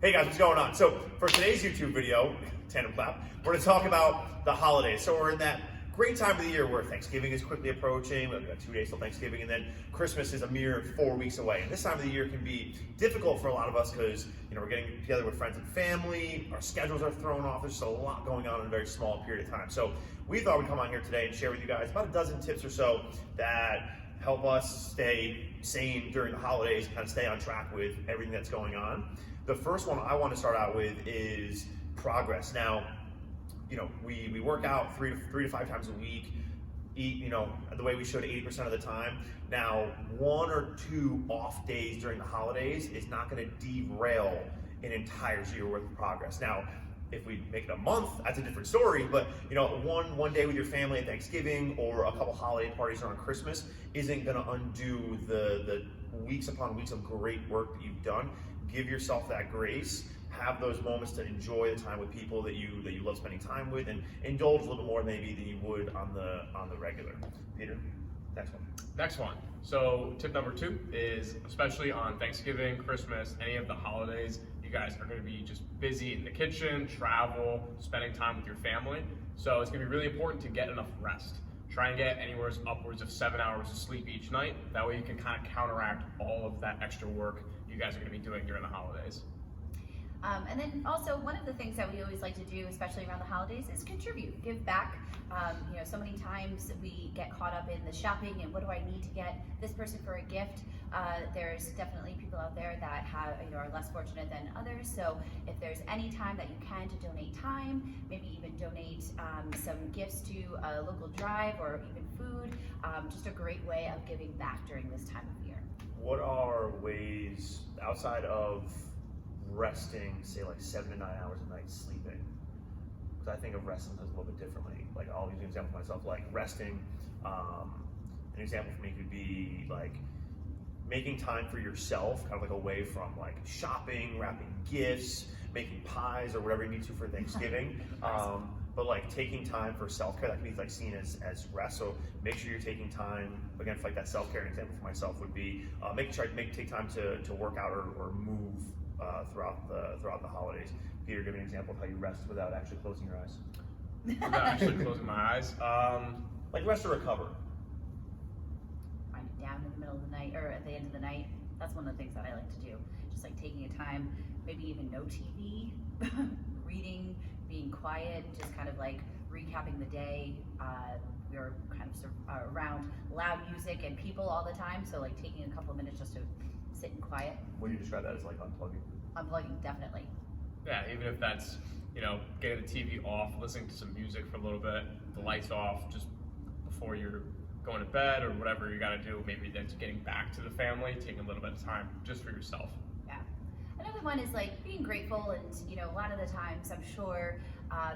Hey guys, what's going on? So for today's YouTube video, tandem clap, we're gonna talk about the holidays. So we're in that great time of the year where Thanksgiving is quickly approaching. We've got 2 days till Thanksgiving, and then Christmas is a mere 4 weeks away. And this time of the year can be difficult for a lot of us because we're getting together with friends and family, our schedules are thrown off, there's just a lot going on in a very small period of time. So we thought we'd come on here today and share with you guys about a dozen tips or so that help us stay sane during the holidays, kind of stay on track with everything that's going on. The first one I want to start out with is progress. Now, we work out three to five times a week, eat, the way we should 80% of the time. Now, 1 or 2 off days during the holidays is not going to derail an entire year worth of progress. Now, if we make it a month, that's a different story, but one day with your family at Thanksgiving or a couple holiday parties around Christmas isn't gonna undo the weeks upon weeks of great work that you've done. Give yourself that grace, have those moments to enjoy the time with people that you love spending time with, and indulge a little more maybe than you would on the regular. Peter, next one. Next one. So tip number 2 is, especially on Thanksgiving, Christmas, any of the holidays, you guys are going to be just busy in the kitchen, travel, spending time with your family. So it's going to be really important to get enough rest. Try and get anywhere upwards of 7 hours of sleep each night. That way you can kind of counteract all of that extra work you guys are going to be doing during the holidays. And then also one of the things that we always like to do, especially around the holidays, is contribute, give back. So many times we get caught up in the shopping and what do I need to get this person for a gift. There's definitely people out there that are less fortunate than others. So if there's any time that you can to donate time, maybe even donate some gifts to a local drive or even food, just a great way of giving back during this time of year. What are ways outside of resting, say like 7 to 9 hours a night sleeping? Because I think of rest sometimes a little bit differently. Like I'll use an example for myself, like resting. An example for me could be like making time for yourself, kind of like away from like shopping, wrapping gifts, making pies or whatever you need to for Thanksgiving. But like taking time for self-care, that can be like seen as rest. So make sure you're taking time, again, for like that self-care. An example for myself would be making sure I take time to work out or move throughout the holidays. Peter, give me an example of how you rest without actually closing your eyes. Without actually closing my eyes. Like rest or recover. Wind it down in the middle of the night or at the end of the night. That's one of the things that I like to do. Just like taking a time, maybe even no TV, reading, being quiet, just kind of like recapping the day. We were kind of around loud music and people all the time, so like taking a couple of minutes just to sit and quiet. Would you describe that as like unplugging? Unplugging, definitely. Yeah, even if that's, getting the TV off, listening to some music for a little bit, the lights off just before you're going to bed or whatever you got to do. Maybe then getting back to the family, taking a little bit of time just for yourself. Yeah. Another one is like being grateful, and a lot of the times I'm sure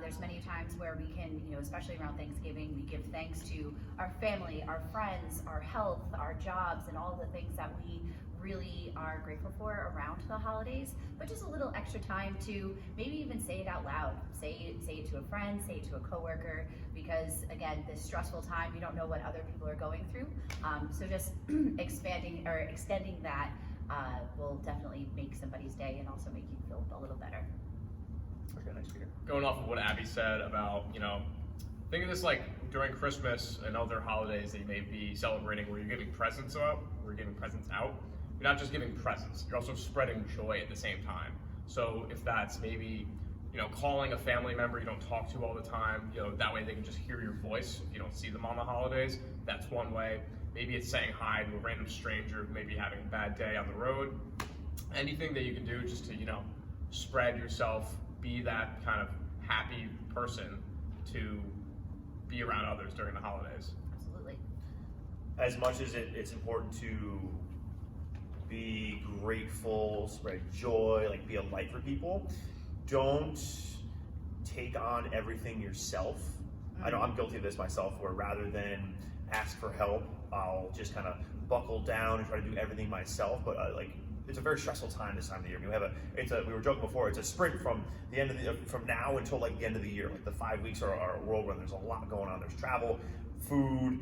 there's many times where we can, especially around Thanksgiving, we give thanks to our family, our friends, our health, our jobs, and all the things that we really are grateful for around the holidays, but just a little extra time to maybe even say it out loud. Say it to a friend, say it to a coworker, because again, this stressful time, you don't know what other people are going through. So just extending that will definitely make somebody's day and also make you feel a little better. Okay, next Peter. Going off of what Abby said about, think of this like during Christmas and other holidays that you may be celebrating where you're giving presents out, You're not just giving presents, you're also spreading joy at the same time. So if that's maybe, calling a family member you don't talk to all the time, that way they can just hear your voice if you don't see them on the holidays, that's one way. Maybe it's saying hi to a random stranger who may be having a bad day on the road. Anything that you can do just to, spread yourself, be that kind of happy person to be around others during the holidays. Absolutely. As much as it's important to be grateful, spread joy, like be a light for people, don't take on everything yourself. I know I'm guilty of this myself, where rather than ask for help, I'll just kind of buckle down and try to do everything myself. But it's a very stressful time this time of the year. We were joking before, it's a sprint from the end of from now until like the end of the year. Like the 5 weeks are a whirlwind. There's a lot going on. There's travel, food,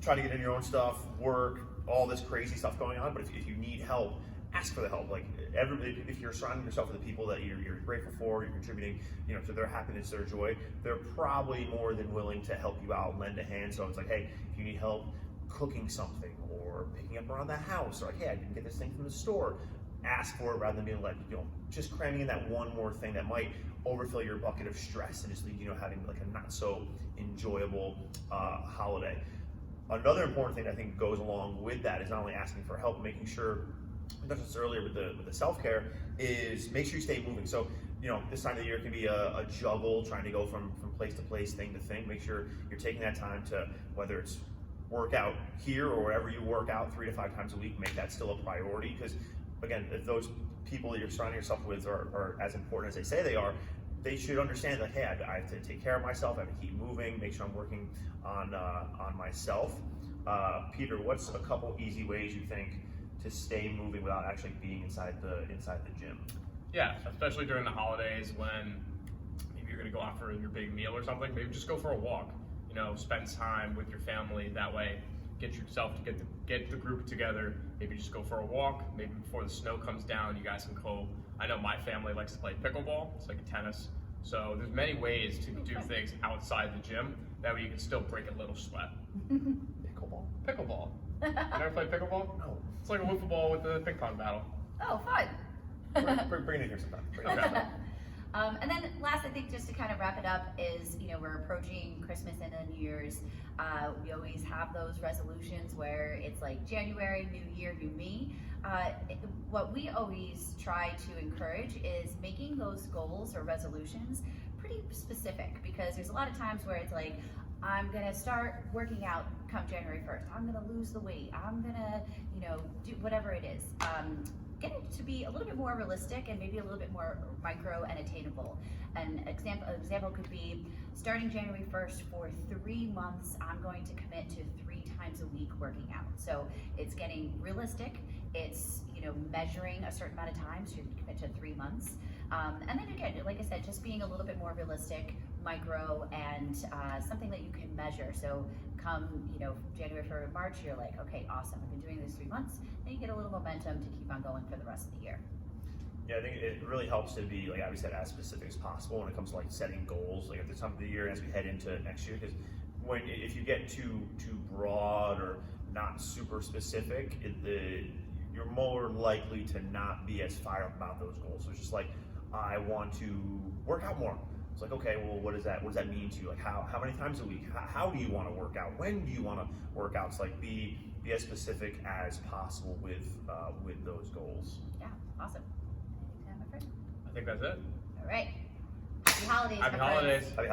trying to get in your own stuff, work, all this crazy stuff going on. But if you need help, ask for the help. Like everybody, if you're surrounding yourself with the people that you're grateful for, you're contributing, to their happiness, their joy, they're probably more than willing to help you out, lend a hand. So it's like, hey, if you need help cooking something or picking up around the house, or like, hey, I didn't get this thing from the store, ask for it rather than being like, just cramming in that one more thing that might overfill your bucket of stress and just leave having like a not so enjoyable holiday. Another important thing I think goes along with that is not only asking for help, making sure, we touched this earlier with the self-care, is make sure you stay moving. So, this time of the year can be a juggle, trying to go from place to place, thing to thing. Make sure you're taking that time to, whether it's work out here or wherever you work out 3 to 5 times a week, make that still a priority. Because again, if those people that you're surrounding yourself with are as important as they say they are, they should understand that, hey, I have to take care of myself, I have to keep moving, make sure I'm working on myself. Peter, what's a couple easy ways you think to stay moving without actually being inside the gym? Yeah, especially during the holidays when maybe you're gonna go out for your big meal or something, maybe just go for a walk. Spend time with your family. That way, get the group together. Maybe just go for a walk. Maybe before the snow comes down, you guys can go. I know my family likes to play pickleball. It's like a tennis. So there's many ways to do things outside the gym. That way you can still break a little sweat. Pickleball? Pickleball. You never played pickleball? No. It's like a wiffle ball with the ping pong battle. Oh, fun. Bring it here sometime. Okay. And then last, I think, just to kind of wrap it up is, we're approaching Christmas and then New Year's. We always have those resolutions where it's like January, new year, new me. What we always try to encourage is making those goals or resolutions pretty specific, because there's a lot of times where it's like, I'm gonna start working out come January 1st. I'm gonna lose the weight. I'm gonna, do whatever it is. Get it to be a little bit more realistic and maybe a little bit more micro and attainable. An example could be starting January 1st for 3 months, I'm going to commit to 3 times a week working out. So it's getting realistic. It's, measuring a certain amount of time, so you commit to 3 months. And then again, like I said, just being a little bit more realistic, micro, and something that you can measure. So come, January, February, March, you're like, okay, awesome, I've been doing this 3 months. Then you get a little momentum to keep on going for the rest of the year. Yeah, I think it really helps to be, like Abby said, as specific as possible when it comes to like setting goals, like at the time of the year as we head into next year. Because if you get too broad or not super specific, you're more likely to not be as fired up about those goals. So it's just like, I want to work out more. It's like, okay, well, what does that mean to you? Like how many times a week? How do you want to work out? When do you want to work out? It's like be as specific as possible with those goals. Yeah, awesome. Anytime, my friend. I think that's it. All right. Happy holidays. Happy my friends. holidays. Happy holidays.